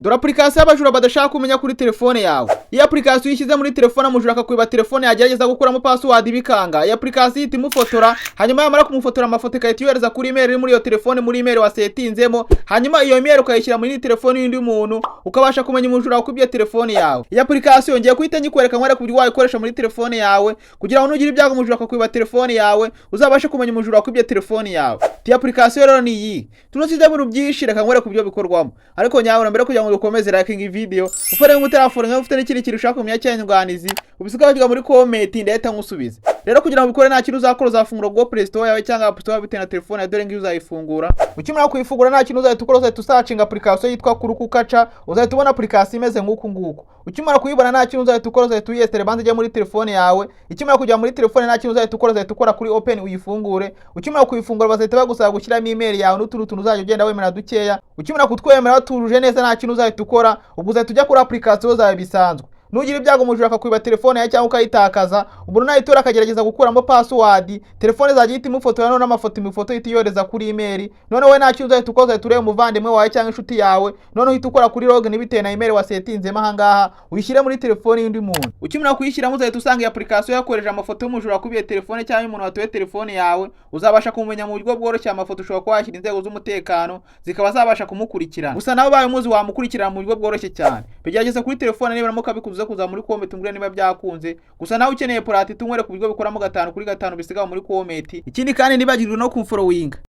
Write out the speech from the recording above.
Dore application y'abajura badashaka kumenya kuri telefone yawe. Iyi application uyishyize muri telefone amujura akakwiba telefone yagerageza gukuramo password bikanga. Iyi application ihita imufotora, hanyuma yamara kumufotora amafoto ikahita yohereza kuri email iri muri iyo telefone, muri email wasetinzemo, hanyuma iyo email ukayishyira muri telefone y'undi muntu ukabasha kumenya umujura wakubye telefone yawe. Iyi application ngiye kuhita nyikwereka nkwereka uburyo wayikoresha muri telefone yawe kugira ngo nugira ibyago umujura akakwiba telefone yawe uzabashe kumenya umujura wakubye telefone yawe. Iyi application rero ni iyi. Tunasize mu byinshi reka nkwereka uburyo bikorwamo. Ariko nyawe mbere kugira ngo dukomeze liking video ufare mu telefone nka ufite n'ikiri kiri ushaka kumenya cyanyunganizi ubisigaye bavuga muri comment ndahita ngusubiza. Rero kugira ngo bikore nta kintu uzakora uzafungura Google Play Store yawe cyangwa App Store bitewe na telefone ya dore ngiyo uzayifungura. Ukimara kuyifungura nta kintu uzahita ukora uzahita usearching application yitwa Kuri kukaca uzahita ubona application imeze nk'uku nguku. Ukimara kuyibona nta kintu uzahita ukora uzahita uyestere bande ijya muri telefone yawe. Ikimara kujya muri telefone nta kintu uzahita ukora uzahita ukora kuri open uyifungure. Ukimara kuyifungura bazahita bagusaba gushyiramo email yawe n'utuntu uzajya ugenda wemera dukeya. Ukimara kutwemera watujuje neza nta kintu uzahita ukora ubwo uzahita ujya kuri application zawe bisanzwe. Nugira ibyago umujura akakwiba telefone yawe cyangwa ukayitakaza ubwo nayitora akagerageza gukuramo password telefone zagiye imufotora none amafoto imifoto itiyoreza kuri email none we nta kintu uzahita ukoza turebe umuvandimwe wawe cyangwa inshuti yawe none uhita ukora kuri login bitewe na email wasetinzemo ahangaha uyishyire muri telefone y'undi muntu. Ukimara kuyishyiramo uzahita usanga application yakoresha amafoto y'umujura akubiye telefone cyangwa umuntu watoye telefone yawe uzabasha kumenya mu buryo bworoshye amafoto ushobora kwashyira inzego z'umutekano zikaba zabasha kumukurikirana. Gusa nawe baye muzi wamukurikirana mu buryo bworoshye cyane. Bigerageza kuri telefone niba mukabikuza kuza muri comment ngure niba byakunze. Gusa nawe ukeneye plate tumwere ku buryo bikoramo 5 kuri 5 bisigaho muri comment. Ikindi kandi nibagirwe no kumfollowinga.